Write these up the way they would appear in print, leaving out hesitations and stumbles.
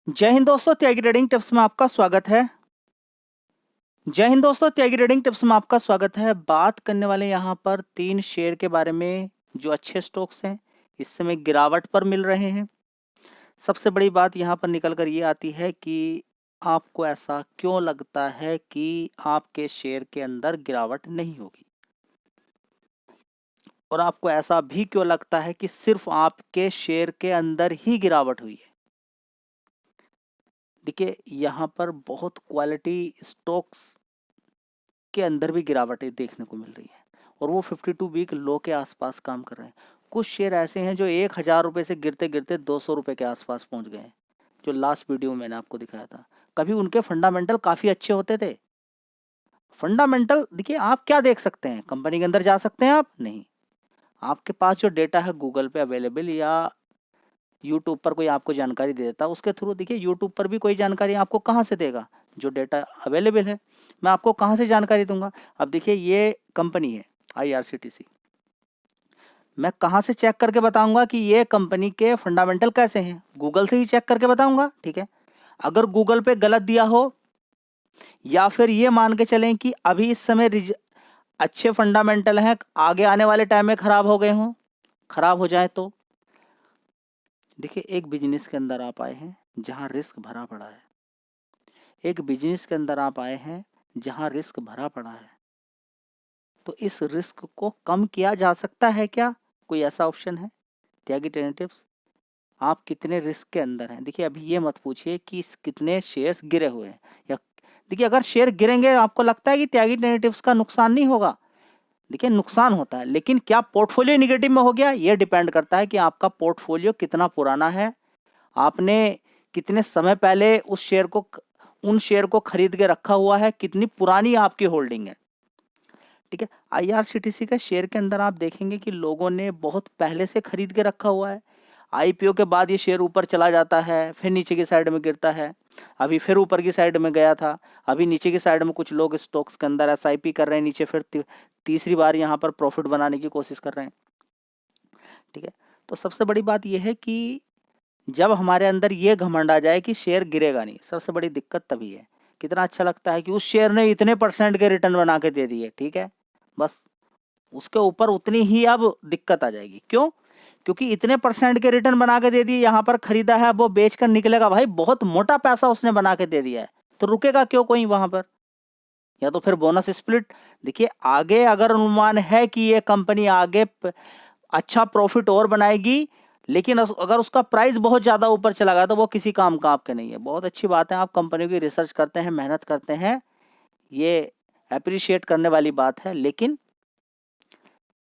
जय हिंद दोस्तों, त्यागी trading tips में आपका स्वागत है। जय हिंद दोस्तों, त्यागी ट्रेडिंग टिप्स में आपका स्वागत है। बात करने वाले यहाँ पर 3 शेयर के बारे में जो अच्छे स्टॉक्स हैं, इस समय गिरावट पर मिल रहे हैं। सबसे बड़ी बात यहाँ पर निकल कर ये आती है कि आपको ऐसा क्यों लगता है कि आपके शेयर के अंदर गिरावट नहीं होगी, और आपको ऐसा भी क्यों लगता है कि सिर्फ आपके शेयर के अंदर ही गिरावट हुई है। देखिए, यहाँ पर बहुत क्वालिटी स्टॉक्स के अंदर भी गिरावटें देखने को मिल रही है, और वो 52 वीक लो के आसपास काम कर रहे हैं। कुछ शेयर ऐसे हैं जो 1000 रुपये से गिरते गिरते 200 रुपये के आसपास पहुंच गए हैं, जो लास्ट वीडियो में मैंने आपको दिखाया था। कभी उनके फंडामेंटल काफ़ी अच्छे होते थे। फंडामेंटल देखिए, आप क्या देख सकते हैं, कंपनी के अंदर जा सकते हैं आप नहीं। आपके पास जो डेटा है गूगल पे अवेलेबल, या यूट्यूब पर कोई आपको जानकारी दे देता, उसके थ्रू देखिए, यूट्यूब पर भी कोई जानकारी आपको कहाँ से देगा, जो डेटा अवेलेबल है। मैं आपको कहाँ से जानकारी दूंगा। अब देखिए, ये कंपनी है IRCTC, मैं कहाँ से चेक करके बताऊंगा कि ये कंपनी के फंडामेंटल कैसे हैं? गूगल से ही चेक करके बताऊंगा, ठीक है। अगर गूगल पे गलत दिया हो, या फिर ये मान के चलें कि अभी इस समय अच्छे फंडामेंटल हैं, आगे आने वाले टाइम में खराब हो गए हों, खराब हो जाए तो देखिए, एक बिजनेस के अंदर आप आए हैं जहां रिस्क भरा पड़ा है। एक बिजनेस के अंदर आप आए हैं जहां रिस्क भरा पड़ा है, तो इस रिस्क को कम किया जा सकता है क्या? कोई ऐसा ऑप्शन है? त्यागी टेनेटिव्स, आप कितने रिस्क के अंदर हैं? देखिए, अभी ये मत पूछिए कि कितने शेयर्स गिरे हुए हैं, या देखिए, अगर शेयर गिरेंगे आपको लगता है कि त्यागी टेनेटिव्स का नुकसान नहीं होगा। देखिए, नुकसान होता है, लेकिन क्या पोर्टफोलियो निगेटिव में हो गया? ये डिपेंड करता है कि आपका पोर्टफोलियो कितना पुराना है, आपने कितने समय पहले उन शेयर को खरीद के रखा हुआ है, कितनी पुरानी आपकी होल्डिंग है, ठीक है। IRCTC का शेयर के अंदर आप देखेंगे कि लोगों ने बहुत पहले से खरीद के रखा हुआ है। IPO के बाद ये शेयर ऊपर चला जाता है, फिर नीचे की साइड में गिरता है। अभी फिर ऊपर की साइड में गया था, अभी नीचे की साइड में कुछ लोग स्टॉक्स के अंदर SIP कर रहे हैं, नीचे फिर तीसरी बार यहाँ पर प्रॉफिट बनाने की कोशिश कर रहे हैं, ठीक है। तो सबसे बड़ी बात यह है कि जब हमारे अंदर ये घमंड आ जाए कि शेयर गिरेगा नहीं, सबसे बड़ी दिक्कत तभी है। कितना अच्छा लगता है कि उस शेयर ने इतने % के रिटर्न बना के दे दिए, ठीक है, बस उसके ऊपर उतनी ही अब दिक्कत आ जाएगी। क्यों? क्योंकि इतने % के रिटर्न बना के दे दिए, यहाँ पर खरीदा है, वो बेच कर निकलेगा, भाई बहुत मोटा पैसा उसने बना के दे दिया है, तो रुकेगा क्यों कोई वहां पर? या तो फिर बोनस स्प्लिट। देखिए, आगे अगर अनुमान है कि ये कंपनी आगे अच्छा प्रॉफिट और बनाएगी, लेकिन अगर उसका प्राइस बहुत ज़्यादा ऊपर चला गया तो वो किसी काम का आपके नहीं है। बहुत अच्छी बात है, आप कंपनी की रिसर्च करते हैं, मेहनत करते हैं, ये अप्रिशिएट करने वाली बात है, लेकिन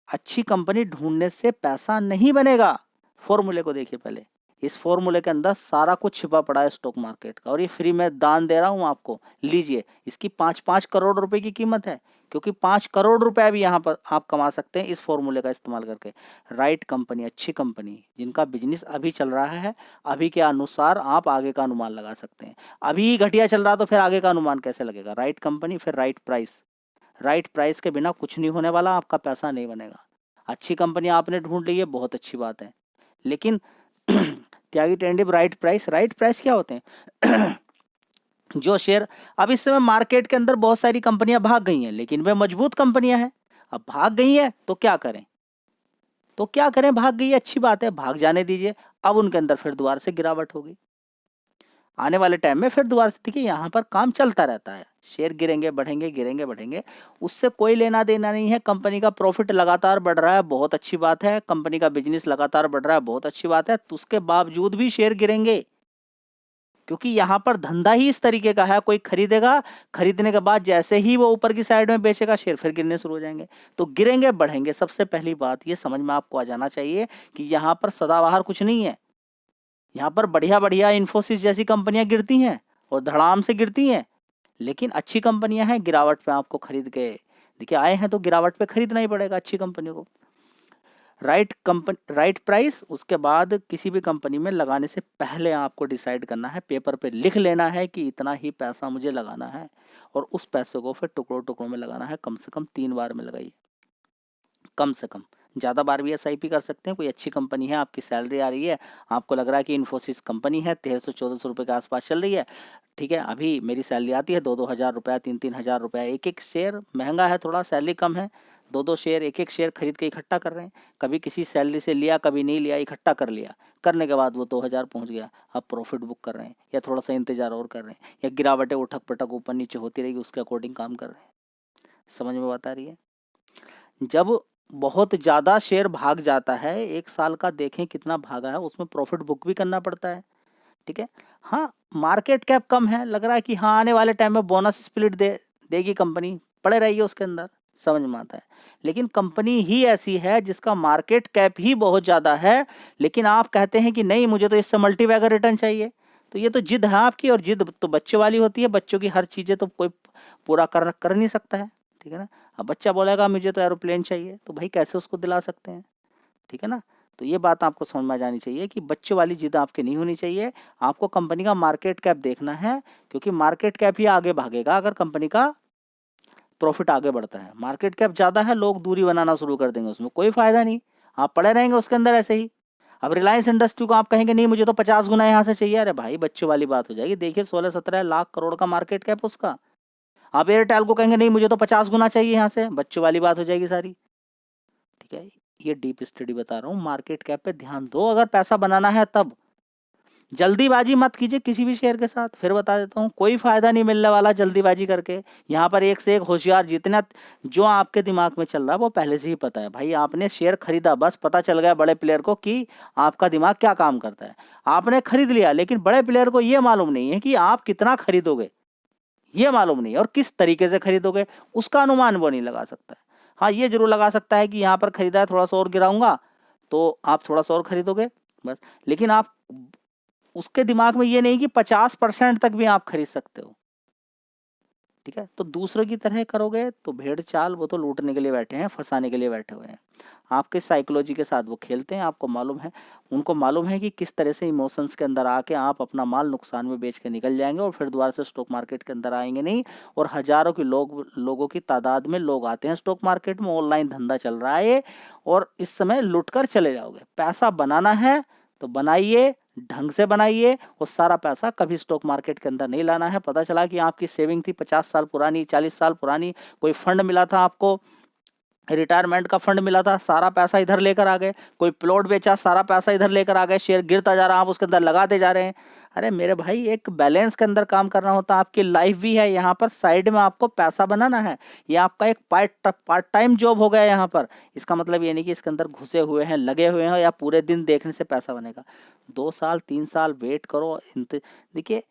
अच्छी कंपनी ढूंढने से पैसा नहीं बनेगा। फॉर्मूले को देखिए पहले, इस फॉर्मूले के अंदर सारा कुछ छिपा पड़ा है स्टॉक मार्केट का, और ये फ्री में दान दे रहा हूँ आपको, लीजिए। इसकी 5-5 करोड़ रुपए की कीमत है, क्योंकि 5 करोड़ रुपए भी यहाँ पर आप कमा सकते हैं इस फॉर्मूले का इस्तेमाल करके। राइट कंपनी, अच्छी कंपनी जिनका बिजनेस अभी चल रहा है, अभी के अनुसार आप आगे का अनुमान लगा सकते हैं। अभी घटिया चल रहा तो फिर आगे का अनुमान कैसे लगेगा? राइट कंपनी, फिर राइट प्राइस। राइट प्राइस के बिना कुछ नहीं होने वाला, आपका पैसा नहीं बनेगा। अच्छी कंपनी आपने ढूंढ ली है, बहुत अच्छी बात है, लेकिन त्यागी टेंडिव राइट प्राइस क्या होते हैं? जो शेयर अब इस समय मार्केट के अंदर बहुत सारी कंपनियां भाग गई हैं, लेकिन वे मजबूत कंपनियां हैं। अब भाग गई हैं तो क्या करें? भाग गई है, अच्छी बात है, भाग जाने दीजिए। अब उनके अंदर फिर दोबारा से गिरावट होगी, आने वाले टाइम में फिर दोबारा से। देखिए, यहाँ पर काम चलता रहता है, शेयर गिरेंगे बढ़ेंगे, गिरेंगे बढ़ेंगे, उससे कोई लेना देना नहीं है। कंपनी का प्रॉफिट लगातार बढ़ रहा है, बहुत अच्छी बात है, कंपनी का बिजनेस लगातार बढ़ रहा है, बहुत अच्छी बात है, तो उसके बावजूद भी शेयर गिरेंगे, क्योंकि यहाँ पर धंधा ही इस तरीके का है। कोई खरीदेगा, खरीदने के बाद जैसे ही वो ऊपर की साइड में बेचेगा, शेयर फिर गिरने शुरू हो जाएंगे, तो गिरेंगे बढ़ेंगे। सबसे पहली बात ये समझ में आपको आ जाना चाहिए कि यहाँ पर सदाबहार कुछ नहीं है। यहाँ पर बढ़िया बढ़िया इन्फोसिस जैसी कंपनियां गिरती हैं, और धड़ाम से गिरती हैं, लेकिन अच्छी कंपनियां हैं, गिरावट पे आपको खरीद के देखिए आए हैं, तो गिरावट पे खरीदना ही पड़ेगा अच्छी कंपनियों को। राइट प्राइस, उसके बाद किसी भी कंपनी में लगाने से पहले आपको डिसाइड करना है, पेपर पे लिख लेना है कि इतना ही पैसा मुझे लगाना है, और उस पैसे को फिर टुकड़ों टुकड़ों में लगाना है। कम से कम 3 बार में लगाइए, कम से कम। ज़्यादा बार भी SIP कर सकते हैं। कोई अच्छी कंपनी है, आपकी सैलरी आ रही है, आपको लग रहा है कि इन्फोसिस कंपनी है, 1300-1400 रुपये के आसपास चल रही है, ठीक है, अभी मेरी सैलरी आती है 2-2 हज़ार रुपया, 3-3 हज़ार रुपया, एक शेयर महंगा है थोड़ा, सैलरी कम है, 2-2 शेयर, एक शेयर खरीद के इकट्ठा कर रहे हैं, कभी किसी सैलरी से लिया, कभी नहीं लिया, इकट्ठा कर लिया, करने के बाद वो 2000 पहुंच गया, अब प्रॉफिट बुक कर रहे हैं, या थोड़ा सा इंतजार और कर रहे हैं, या गिरावटें उठक पटक ऊपर नीचे होती रहेगी, उसके अकॉर्डिंग काम कर रहे हैं। समझ में बात आ रही है? जब बहुत ज़्यादा शेयर भाग जाता है, 1 साल का देखें कितना भागा है, उसमें प्रॉफिट बुक भी करना पड़ता है, ठीक है। हाँ, मार्केट कैप कम है, लग रहा है कि हाँ आने वाले टाइम में बोनस स्प्लिट देगी कंपनी, पड़े रहिए उसके अंदर, समझ में आता है। लेकिन कंपनी ही ऐसी है जिसका मार्केट कैप ही बहुत ज़्यादा है, लेकिन आप कहते हैं कि नहीं मुझे तो इससे मल्टीबैगर रिटर्न चाहिए, तो ये तो जिद है आपकी, और जिद तो बच्चे वाली होती है, बच्चों की हर चीज़ें तो कोई पूरा कर नहीं सकता है, ठीक है ना। अब बच्चा बोलेगा मुझे तो एरोप्लेन चाहिए, तो भाई कैसे उसको दिला सकते हैं, ठीक है ना। तो ये बात आपको समझ में आ जानी चाहिए कि बच्चों वाली जिद आपकी नहीं होनी चाहिए, आपको कंपनी का मार्केट कैप देखना है, क्योंकि मार्केट कैप ही आगे भागेगा अगर कंपनी का प्रॉफिट आगे बढ़ता है। मार्केट कैप ज़्यादा है, लोग दूरी बनाना शुरू कर देंगे, उसमें कोई फायदा नहीं, आप पड़े रहेंगे उसके अंदर ऐसे ही। अब रिलायंस इंडस्ट्री को आप कहेंगे नहीं मुझे तो 50 गुना यहाँ से चाहिए, अरे भाई बच्चों वाली बात हो जाएगी। देखिए 16-17 लाख करोड़ का मार्केट कैप उसका, आप एयरटेल को कहेंगे नहीं मुझे तो 50 गुना चाहिए यहाँ से, बच्चों वाली बात हो जाएगी सारी, ठीक है। ये डीप स्टडी बता रहा हूँ, मार्केट कैप पे ध्यान दो अगर पैसा बनाना है तब। जल्दीबाजी मत कीजिए किसी भी शेयर के साथ, फिर बता देता हूँ कोई फायदा नहीं मिलने वाला जल्दीबाजी करके। यहाँ पर एक से एक होशियार, जितना जो आपके दिमाग में चल रहा है वो पहले से ही पता है भाई। आपने शेयर खरीदा, बस पता चल गया बड़े प्लेयर को कि आपका दिमाग क्या काम करता है, आपने खरीद लिया, लेकिन बड़े प्लेयर को ये मालूम नहीं है कि आप कितना खरीदोगे, ये मालूम नहीं है, और किस तरीके से खरीदोगे उसका अनुमान वो नहीं लगा सकता है। हाँ ये जरूर लगा सकता है कि यहाँ पर खरीदा है, थोड़ा सा और गिराऊंगा तो आप थोड़ा सा और खरीदोगे बस, लेकिन आप उसके दिमाग में ये नहीं कि 50% तक भी आप खरीद सकते हो, ठीक है। तो दूसरों की तरह करोगे तो भेड़ चाल, वो तो लूटने के लिए बैठे हैं, फंसाने के लिए बैठे हुए हैं, आपके साइकोलॉजी के साथ वो खेलते हैं। आपको मालूम है, उनको मालूम है कि किस तरह से इमोशंस के अंदर आके आप अपना माल नुकसान में बेच के निकल जाएंगे, और फिर दोबारा से स्टॉक मार्केट के अंदर आएंगे नहीं। और हजारों की लोगों की तादाद में लोग आते हैं स्टॉक मार्केट में, ऑनलाइन धंधा चल रहा है, और इस समय लुट कर चले जाओगे। पैसा बनाना है तो बनाइए, ढंग से बनाइए, और सारा पैसा कभी स्टॉक मार्केट के अंदर नहीं लाना है। पता चला कि आपकी सेविंग थी 50 साल पुरानी, 40 साल पुरानी, कोई फंड मिला था आपको, रिटायरमेंट का फंड मिला था, सारा पैसा इधर लेकर आ गए, कोई प्लॉट बेचा, सारा पैसा इधर लेकर आ गए, शेयर गिरता जा रहा है, आप उसके अंदर लगाते जा रहे हैं। अरे मेरे भाई एक बैलेंस के अंदर काम करना होता है, आपकी लाइफ भी है, यहाँ पर साइड में आपको पैसा बनाना है, ये आपका एक पार्ट टाइम जॉब हो गया यहाँ पर। इसका मतलब ये नहीं कि इसके अंदर घुसे हुए हैं, लगे हुए हैं, या पूरे दिन देखने से पैसा बनेगा। 2 साल 3 साल वेट करो। देखिए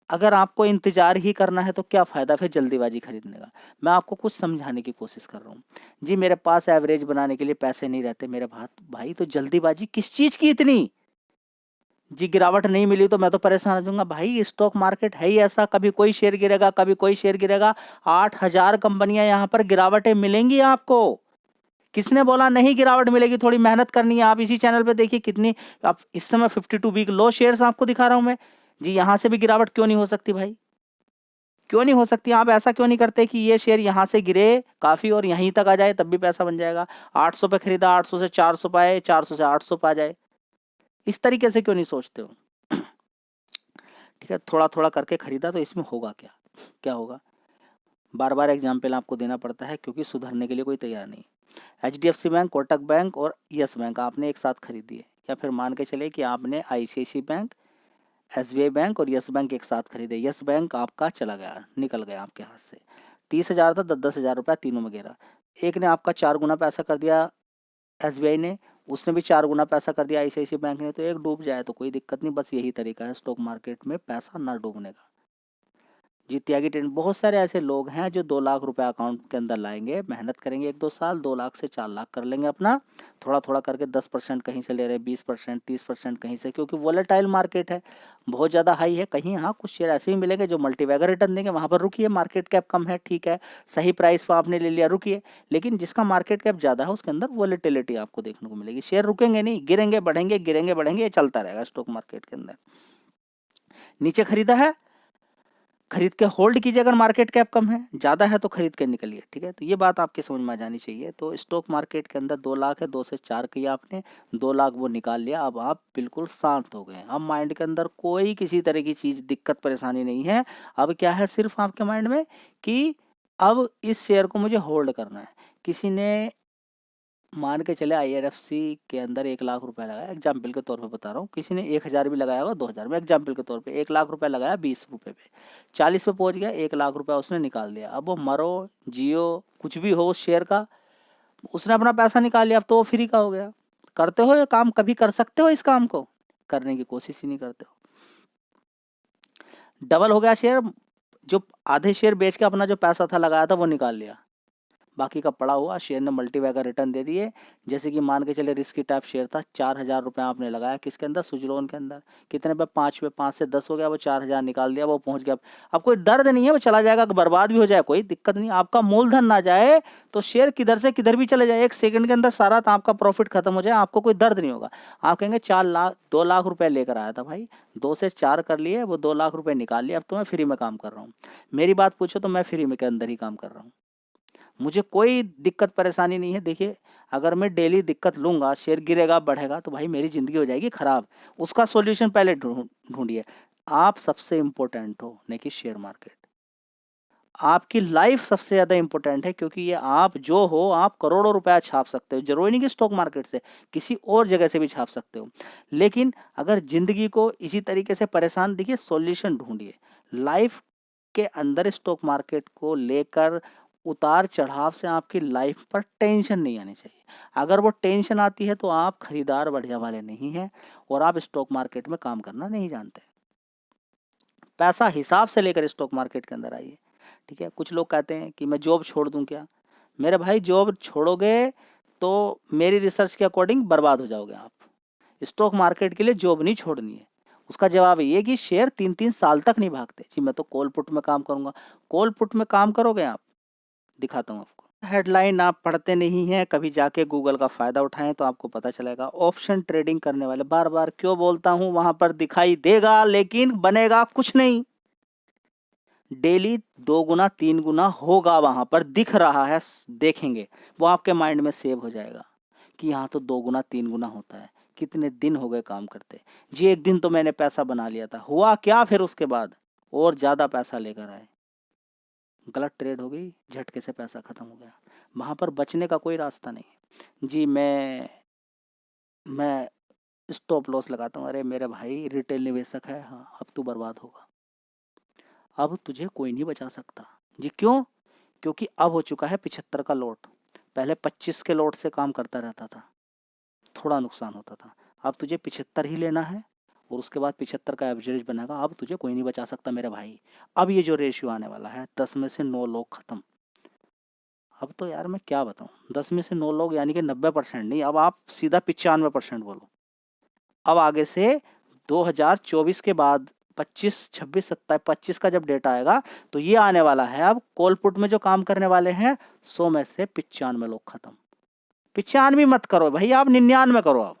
अगर आपको इंतजार ही करना है तो क्या फ़ायदा फिर जल्दीबाजी खरीदने का। मैं आपको कुछ समझाने की कोशिश कर रहा हूँ जी। मेरे पास एवरेज बनाने के लिए पैसे नहीं रहते मेरे भाई, तो जल्दीबाजी किस चीज़ की इतनी जी। गिरावट नहीं मिली तो मैं तो परेशान हो जाऊंगा भाई। स्टॉक मार्केट है ही ऐसा, कभी कोई शेयर गिरेगा, कभी कोई शेयर गिरेगा। 8,000 कंपनियां यहाँ पर गिरावटें मिलेंगी आपको। किसने बोला नहीं गिरावट मिलेगी? थोड़ी मेहनत करनी है। आप इसी चैनल पे देखिए कितनी, आप इस समय 52 वीक लो शेयर्स आपको दिखा रहा हूं मैं जी। यहां से भी गिरावट क्यों नहीं हो सकती भाई? क्यों नहीं हो सकती? आप ऐसा क्यों नहीं करते कि ये शेयर यहां से गिरे काफी और यहीं तक आ जाए, तब भी पैसा बन जाएगा। 800 पे खरीदा, 800 से 400 पे आए, 400 से 800 पे आ जाए। इस तरीके से क्यों नहीं सोचते हो? ठीक है, थोड़ा थोड़ा करके खरीदा तो इसमें होगा क्या? क्या होगा? बार बार एग्जाम्पल आपको देना पड़ता है क्योंकि सुधरने के लिए कोई तैयार नहीं। HDFC बैंक, कोटक बैंक और यस बैंक आपने एक साथ खरीदी है, या फिर मान के चले कि आपने ICICI बैंक, SBI बैंक और यस बैंक एक साथ खरीदे। यस बैंक आपका चला गया, निकल गया आपके हाथ से। 30,000 था, 10-10,000 रुपया तीनों में गिरा। एक ने आपका 4 गुना पैसा कर दिया SBI ने, उसने भी 4 गुना पैसा कर दिया ICICI बैंक ने। तो एक डूब जाए तो कोई दिक्कत नहीं, बस यही तरीका है स्टॉक मार्केट में पैसा ना डूबने का जी। त्यागी ट्रेंड, बहुत सारे ऐसे लोग हैं जो 2 लाख रुपए अकाउंट के अंदर लाएंगे, मेहनत करेंगे 1-2 साल, 2 लाख से 4 लाख कर लेंगे अपना। थोड़ा थोड़ा करके 10% कहीं से ले रहे हैं, 20%, 30% कहीं से, क्योंकि वोलेटाइल मार्केट है, बहुत ज़्यादा हाई है। कहीं हाँ कुछ शेयर ऐसे ही मिलेंगे जो मल्टीबैगर रिटर्न देंगे, वहाँ पर रुकिए। मार्केट कैप कम है, ठीक है, सही प्राइस पर आपने ले लिया, रुकिए। लेकिन जिसका मार्केट कैप ज़्यादा है उसके अंदर वोलेटिलिटी आपको देखने को मिलेगी। शेयर रुकेंगे नहीं, गिरेंगे बढ़ेंगे, गिरेंगे बढ़ेंगे, ये चलता रहेगा स्टॉक मार्केट के अंदर। नीचे खरीदा है खरीद के होल्ड कीजिए अगर मार्केट कैप कम है, ज़्यादा है तो खरीद के निकलिए, ठीक है। तो ये बात आपकी समझ में आ जानी चाहिए। तो स्टॉक मार्केट के अंदर 2 लाख है, 2 से 4 किया आपने, 2 लाख वो निकाल लिया, अब आप बिल्कुल शांत हो गए। अब माइंड के अंदर कोई किसी तरह की चीज़ दिक्कत परेशानी नहीं है। अब क्या है सिर्फ आपके माइंड में कि अब इस शेयर को मुझे होल्ड करना है। किसी ने मान के चले आईआरएफसी के अंदर 1 लाख रुपए लगाया, एग्जाम्पल के तौर पे बता रहा हूँ, किसी ने 1000 भी लगाया होगा, 2000 में, एग्जाम्पल के तौर पे 1 लाख रुपए लगाया 20 रुपए पे, 40 पे पहुंच गया, 1 लाख रुपए उसने निकाल दिया। अब वो मरो जियो कुछ भी हो उस शेयर का, उसने अपना पैसा निकाल लिया, अब तो वो फ्री का हो गया। करते हो ये काम, कभी कर सकते हो इस काम को? करने की कोशिश ही नहीं करते हो। डबल हो गया शेयर, जो आधे शेयर बेच के अपना जो पैसा था लगाया था वो निकाल लिया, बाकी का पड़ा हुआ शेयर ने मल्टीवैग का रिटर्न दे दिए। जैसे कि मान के चले रिस्की टाइप शेयर था, 4000 रुपये आपने लगाया किसके अंदर, सुजलोन के अंदर, कितने पे, 5 पे, 5 से 10 हो गया, वो 4000 निकाल दिया, वो पहुंच गया। अब कोई दर्द नहीं है, वो चला जाएगा, बर्बाद भी हो जाए कोई दिक्कत नहीं, आपका मूलधन ना जाए तो शेयर किधर से किधर भी चले जाए, 1 सेकंड के अंदर सारा आपका प्रॉफिट खत्म हो जाए, आपको कोई दर्द नहीं होगा। आप कहेंगे 4 लाख 2 लाख रुपए लेकर आया था भाई, 2 से 4 कर लिए, वो 2 लाख रुपए निकाल लिए, अब तो मैं फ्री में काम कर रहा हूँ। मेरी बात पूछो तो मैं फ्री में के अंदर ही काम कर रहा हूँ, मुझे कोई दिक्कत परेशानी नहीं है। देखिए अगर मैं डेली दिक्कत लूँगा, शेयर गिरेगा बढ़ेगा तो भाई मेरी ज़िंदगी हो जाएगी ख़राब। उसका सॉल्यूशन पहले ढूंढिए। आप सबसे इम्पोर्टेंट हो, नहीं कि शेयर मार्केट। आपकी लाइफ सबसे ज़्यादा इम्पोर्टेंट है, क्योंकि ये आप जो हो, आप करोड़ों रुपया छाप सकते हो, जरूरी नहीं कि स्टॉक मार्केट से, किसी और जगह से भी छाप सकते हो। लेकिन अगर ज़िंदगी को इसी तरीके से परेशान, देखिए सॉल्यूशन ढूंढिए। लाइफ के अंदर स्टॉक मार्केट को लेकर उतार चढ़ाव से आपकी लाइफ पर टेंशन नहीं आनी चाहिए। अगर वो टेंशन आती है तो आप खरीदार बढ़िया वाले नहीं हैं और आप स्टॉक मार्केट में काम करना नहीं जानते। पैसा हिसाब से लेकर स्टॉक मार्केट के अंदर आइए, ठीक है। कुछ लोग कहते हैं कि मैं जॉब छोड़ दूं क्या? मेरे भाई जॉब छोड़ोगे तो मेरी रिसर्च के अकॉर्डिंग बर्बाद हो जाओगे आप। स्टॉक मार्केट के लिए जॉब नहीं छोड़नी है। उसका जवाब ये कि शेयर 3-3 साल तक नहीं भागते जी, मैं तो कॉल पुट में काम करूंगा। कॉल पुट में काम करोगे आप, दिखाता हूँ आपको। हेडलाइन आप पढ़ते नहीं हैं, कभी जाके गूगल का फ़ायदा उठाएं तो आपको पता चलेगा। ऑप्शन ट्रेडिंग करने वाले, बार बार क्यों बोलता हूँ, वहां पर दिखाई देगा लेकिन बनेगा कुछ नहीं। डेली 2 गुना 3 गुना होगा, वहां पर दिख रहा है, देखेंगे, वो आपके माइंड में सेव हो जाएगा कि यहाँ तो 2 गुना 3 गुना होता है। कितने दिन हो गए काम करते जी, एक दिन तो मैंने पैसा बना लिया था, हुआ क्या फिर उसके बाद? और ज़्यादा पैसा लेकर आए, गलत ट्रेड हो गई, झटके से पैसा खत्म हो गया। वहां पर बचने का कोई रास्ता नहीं है जी। मैं स्टॉप लॉस लगाता हूँ, अरे मेरे भाई रिटेल निवेशक है, हाँ अब तू बर्बाद होगा, अब तुझे कोई नहीं बचा सकता जी। क्यों? क्योंकि अब हो चुका है 75 का लॉट। पहले 25 के लॉट से काम करता रहता था, थोड़ा नुकसान होता था। अब तुझे 75 ही लेना है और उसके बाद 75 का एवरेज बनेगा। अब तुझे कोई नहीं बचा सकता मेरे भाई। अब ये जो रेशियो आने वाला है, 10 में से 9 लोग खत्म। अब तो यार मैं क्या बताऊं, 10 में से 9 लोग यानी कि 90% नहीं, अब आप सीधा 95% बोलो। अब आगे से 2024 के बाद 25, 26, 27, 25 का जब डेटा आएगा तो ये आने वाला है, अब कोलपुट में जो काम करने वाले हैं 100 में से 95 लोग खत्म। 95 मत करो भाई, आप 99 करो। अब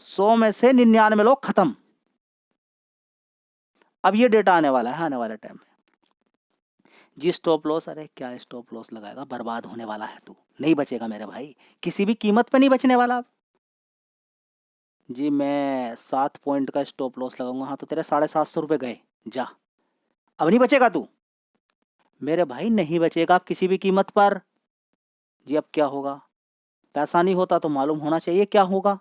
100 में से 99 लोग खत्म। अब ये डेटा आने वाला है आने वाले टाइम में जी। स्टॉप लॉस, अरे क्या स्टॉप लॉस लगाएगा, बर्बाद होने वाला है तू, नहीं बचेगा मेरे भाई, किसी भी कीमत पे नहीं बचने वाला जी। मैं 7 पॉइंट का स्टॉप लॉस लगाऊंगा, हाँ तो तेरे 750 रुपये गए, जा, अब नहीं बचेगा तू मेरे भाई, नहीं बचेगा आप किसी भी कीमत पर जी। अब क्या होगा? पैसा नहीं होता तो मालूम होना चाहिए क्या होगा।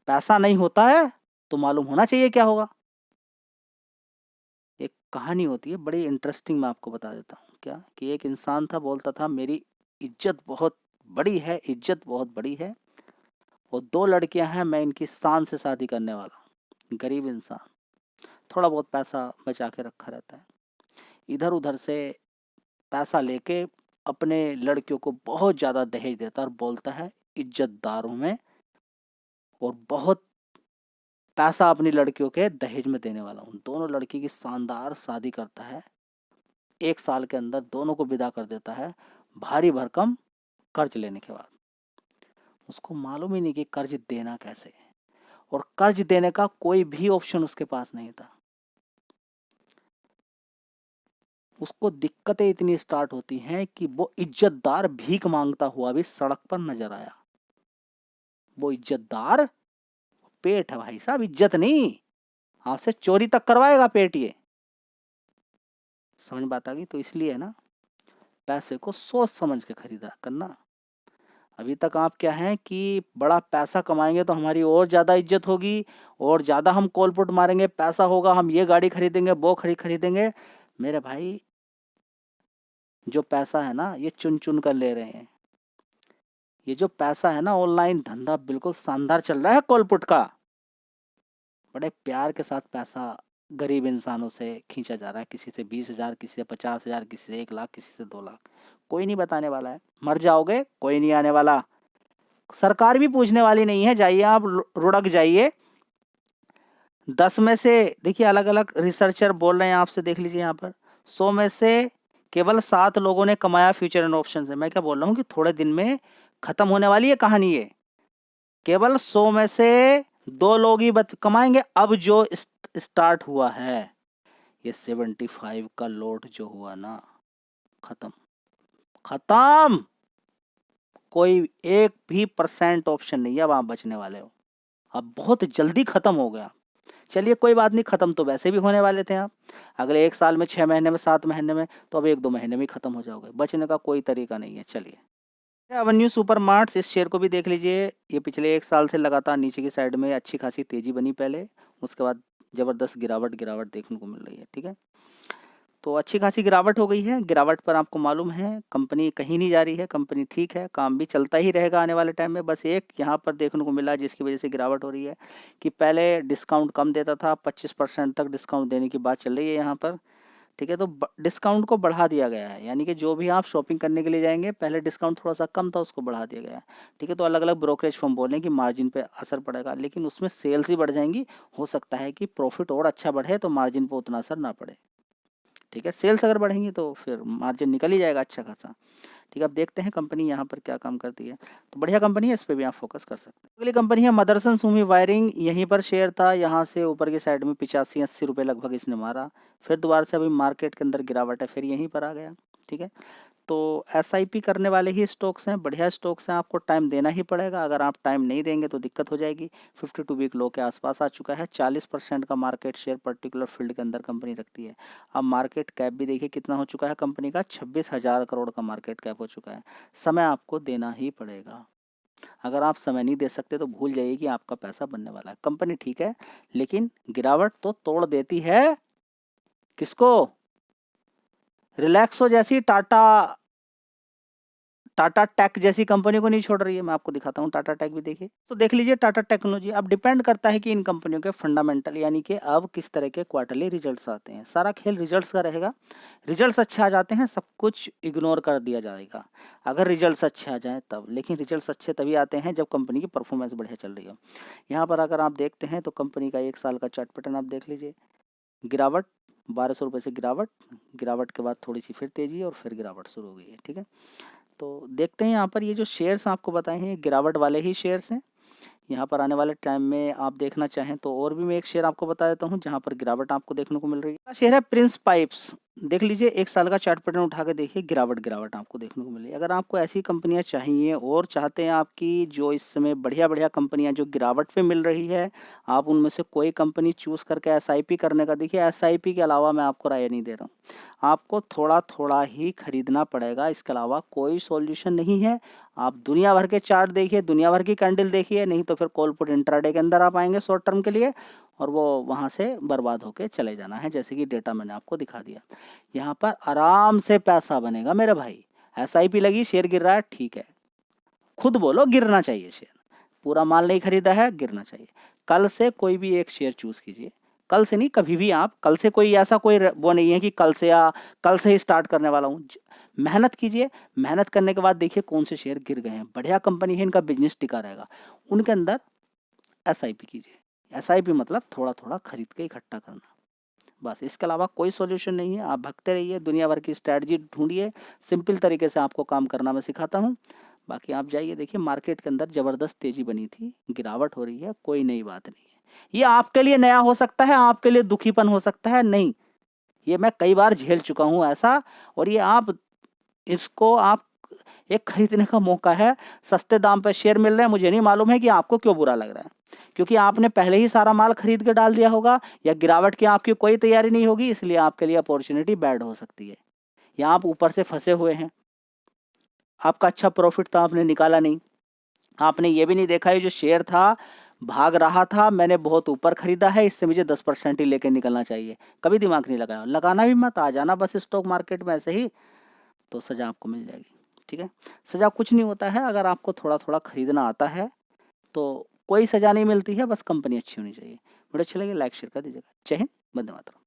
पैसा नहीं होता है तो मालूम होना चाहिए क्या होगा। एक कहानी होती है बड़ी इंटरेस्टिंग, मैं आपको बता देता हूँ क्या, कि एक इंसान था, बोलता था मेरी इज्जत बहुत बड़ी है, इज्जत बहुत बड़ी है, और 2 लड़कियां हैं, मैं इनकी शान से शादी करने वाला हूँ। गरीब इंसान, थोड़ा बहुत पैसा बचा के रखा रहता है, इधर उधर से पैसा लेके अपने लड़कियों को बहुत ज़्यादा दहेज देता है और बोलता है इज्जतदार हूँ मैं, और बहुत पैसा अपनी लड़कियों के दहेज में देने वाला हूँ। दोनों लड़की की शानदार शादी करता है, 1 साल के अंदर दोनों को विदा कर देता है, भारी भरकम कर्ज लेने के बाद। उसको मालूम ही नहीं कि कर्ज देना कैसे है, और कर्ज देने का कोई भी ऑप्शन उसके पास नहीं था। उसको दिक्कतें इतनी स्टार्ट होती हैं कि वो इज्जतदार भीख मांगता हुआ भी सड़क पर नजर आया। वो इज्जतदार पेट है भाई साहब, इज्जत नहीं, आपसे चोरी तक करवाएगा पेट ये। समझ बात आ गई? तो इसलिए ना, पैसे को सोच समझ के खरीदा करना। अभी तक आप क्या हैं कि बड़ा पैसा कमाएंगे तो हमारी और ज़्यादा इज्जत होगी, और ज़्यादा हम कॉलपुट मारेंगे, पैसा होगा, हम ये गाड़ी खरीदेंगे, वो खरीदेंगे। मेरे भाई, जो पैसा है ना, ये चुन चुन कर ले रहे हैं। ये जो पैसा है ना, ऑनलाइन धंधा बिल्कुल शानदार चल रहा है कॉलपुट का। बड़े प्यार के साथ पैसा गरीब इंसानों से खींचा जा रहा है। किसी से 20,000, किसी से 50,000, किसी से 1 लाख, किसी से 2 लाख। कोई नहीं बताने वाला है। मर जाओगे, कोई नहीं आने वाला। सरकार भी पूछने वाली नहीं है। जाइए आप, रुड़क जाइए। 10 में से देखिए, अलग अलग रिसर्चर बोल रहे हैं आपसे, देख लीजिए यहाँ पर, 100 में से केवल 7 लोगों ने कमाया फ्यूचर एंड ऑप्शन से। मैं क्या बोल रहा हूँ कि थोड़े दिन में खत्म होने वाली है कहानी ये। केवल 100 में से 2 लोग ही कमाएंगे। अब जो स्टार्ट हुआ है, ये 75 का लोट जो हुआ ना, खत्म। कोई 1 भी % ऑप्शन नहीं है अब आप बचने वाले हो। अब बहुत जल्दी खत्म हो गया। चलिए कोई बात नहीं, खत्म तो वैसे भी होने वाले थे आप। अगले 1 साल में, 6 महीने में, 7 महीने में, तो अब 1-2 महीने में खत्म हो जाओगे। बचने का कोई तरीका नहीं है। चलिए, एवेन्यू सुपर मार्ट्स, इस शेयर को भी देख लीजिए। ये पिछले 1 साल से लगातार नीचे की साइड में अच्छी खासी तेजी बनी पहले, उसके बाद जबरदस्त गिरावट देखने को मिल रही है। ठीक है, तो अच्छी खासी गिरावट हो गई है। गिरावट पर आपको मालूम है कंपनी कहीं नहीं जा रही है, कंपनी ठीक है, काम भी चलता ही रहेगा आने वाले टाइम में। बस एक यहाँ पर देखने को मिला जिसकी वजह से गिरावट हो रही है कि पहले डिस्काउंट कम देता था, 25% तक डिस्काउंट देने की बात चल रही है यहाँ पर। ठीक है, तो डिस्काउंट को बढ़ा दिया गया है, यानी कि जो भी आप शॉपिंग करने के लिए जाएंगे, पहले डिस्काउंट थोड़ा सा कम था, उसको बढ़ा दिया गया है। ठीक है, तो अलग अलग ब्रोकरेज फर्म बोल रहे हैं कि मार्जिन पे असर पड़ेगा, लेकिन उसमें सेल्स ही बढ़ जाएंगी। हो सकता है कि प्रॉफिट और अच्छा बढ़े तो मार्जिन पर उतना असर ना पड़े। ठीक है, सेल्स अगर बढ़ेंगी तो फिर मार्जिन निकल ही जाएगा अच्छा खासा। ठीक है, अब देखते हैं कंपनी यहाँ पर क्या काम करती है। तो बढ़िया कंपनी है, इस पर भी आप फोकस कर सकते हैं। अगली कंपनी है मदरसन सुमी वायरिंग। यहीं पर शेयर था, यहाँ से ऊपर की साइड में 85-80 रुपये लगभग इसने मारा, फिर दोबारा से अभी मार्केट के अंदर गिरावट है, फिर यहीं पर आ गया। ठीक है, तो SIP करने वाले ही स्टॉक्स हैं, बढ़िया स्टॉक्स हैं, आपको टाइम देना ही पड़ेगा। अगर आप टाइम नहीं देंगे तो दिक्कत हो जाएगी। 52 वीक लो के आसपास आ चुका है। 40% का मार्केट शेयर पर्टिकुलर फील्ड के अंदर कंपनी रखती है। अब मार्केट कैप भी देखिए कितना हो चुका है कंपनी का, 26,000 करोड़ का मार्केट कैप हो चुका है। समय आपको देना ही पड़ेगा। अगर आप समय नहीं दे सकते तो भूल जाइए कि आपका पैसा बनने वाला है। कंपनी ठीक है, लेकिन गिरावट तो तोड़ देती है किसको? रिलैक्सो जैसी, टाटा टेक जैसी कंपनी को नहीं छोड़ रही है। मैं आपको दिखाता हूँ, टाटा टेक भी देखिए। तो देख लीजिए टाटा टेक्नोलॉजी। अब डिपेंड करता है कि इन कंपनियों के फंडामेंटल, यानी कि अब किस तरह के क्वार्टरली रिजल्ट्स आते हैं। सारा खेल रिजल्ट्स का रहेगा। रिजल्ट्स अच्छे आ जाते हैं, सब कुछ इग्नोर कर दिया जाएगा अगर रिजल्ट्स अच्छे आ जाएँ तब। लेकिन रिजल्ट्स अच्छे तभी आते हैं जब कंपनी की परफॉर्मेंस बढ़िया चल रही हो। यहाँ पर अगर आप देखते हैं तो कंपनी का 1 साल का चार्ट पैटर्न आप देख लीजिए। गिरावट, 1200 रुपये से गिरावट के बाद थोड़ी सी फिर तेजी, और फिर गिरावट शुरू हो गई है। ठीक है, तो देखते हैं यहाँ पर ये जो शेयर्स आपको बताए हैं, गिरावट वाले ही शेयर्स हैं। यहाँ पर आने वाले टाइम में आप देखना चाहें तो और भी मैं एक शेयर आपको बता देता हूँ जहाँ पर गिरावट आपको देखने को मिल रही है। शेयर है प्रिंस पाइप्स। देख लीजिए, 1 साल का चार्ट पैटर्न उठा के देखिए, गिरावट आपको देखने को मिली। अगर आपको ऐसी कंपनियां चाहिए और चाहते हैं आपकी जो इस समय बढ़िया कंपनियां जो गिरावट पे मिल रही है, आप उनमें से कोई कंपनी चूज करके SIP करने का। देखिए, SIP के अलावा मैं आपको राय नहीं दे रहा हूँ, आपको थोड़ा थोड़ा ही खरीदना पड़ेगा, इसके अलावा कोई सॉल्यूशन नहीं है। आप दुनिया भर के चार्ट देखिए, दुनिया भर की कैंडल देखिए, नहीं तो फिर कॉल पुट इंट्राडे के अंदर आप आएंगे शॉर्ट टर्म के लिए, और वो वहाँ से बर्बाद होके चले जाना है, जैसे कि डेटा मैंने आपको दिखा दिया। यहाँ पर आराम से पैसा बनेगा मेरे भाई। SIP लगी, शेयर गिर रहा है, ठीक है, खुद बोलो गिरना चाहिए शेयर। पूरा माल नहीं खरीदा है, गिरना चाहिए। कल से कोई भी एक शेयर चूज कीजिए, कल से नहीं, कभी भी आप। कल से कोई ऐसा कोई वो नहीं है कि कल से या कल से ही स्टार्ट करने वाला हूँ। मेहनत कीजिए, मेहनत करने के बाद देखिए कौन से शेयर गिर गए हैं, बढ़िया कंपनी है, इनका बिजनेस टिका रहेगा, उनके अंदर SIP कीजिए। SIP मतलब थोड़ा थोड़ा खरीद के इकट्ठा करना, बस। इसके अलावा कोई सॉल्यूशन नहीं है। आप भगते रहिए, दुनिया भर की स्ट्रैटेजी ढूंढिए, सिंपल तरीके से आपको काम करना मैं सिखाता हूँ। बाकी आप जाइए देखिए, मार्केट के अंदर जबरदस्त तेजी बनी थी, गिरावट हो रही है, कोई नई बात नहीं है। ये आपके लिए नया हो सकता है, आपके लिए दुखीपन हो सकता है, नहीं, ये मैं कई बार झेल चुका हूँ ऐसा। और ये आप इसको आप एक खरीदने का मौका है, सस्ते दाम पे शेयर मिल रहे हैं। मुझे नहीं मालूम है कि आपको क्यों बुरा लग रहा है, क्योंकि आपने पहले ही सारा माल खरीद के डाल दिया होगा, या गिरावट की आपकी कोई तैयारी नहीं होगी, इसलिए आपके लिए अपॉर्चुनिटी बैड हो सकती है, या आप ऊपर से फंसे हुए हैं। आपका अच्छा प्रॉफिट था, आपने निकाला नहीं। आपने ये भी नहीं देखा ये जो शेयर था भाग रहा था, मैंने बहुत ऊपर खरीदा है, इससे मुझे 10% ही लेके निकलना चाहिए। कभी दिमाग नहीं लगाया। लगाना भी मत, आ जाना बस स्टॉक मार्केट में ऐसे ही, तो सज़ा आपको मिल जाएगी। ठीक है, सज़ा कुछ नहीं होता है, अगर आपको थोड़ा थोड़ा खरीदना आता है तो कोई सज़ा नहीं मिलती है, बस कंपनी अच्छी होनी चाहिए। वीडियो अच्छी लगी लाइक शेयर कर दीजिएगा। जय हिंद, वंदे मातरम।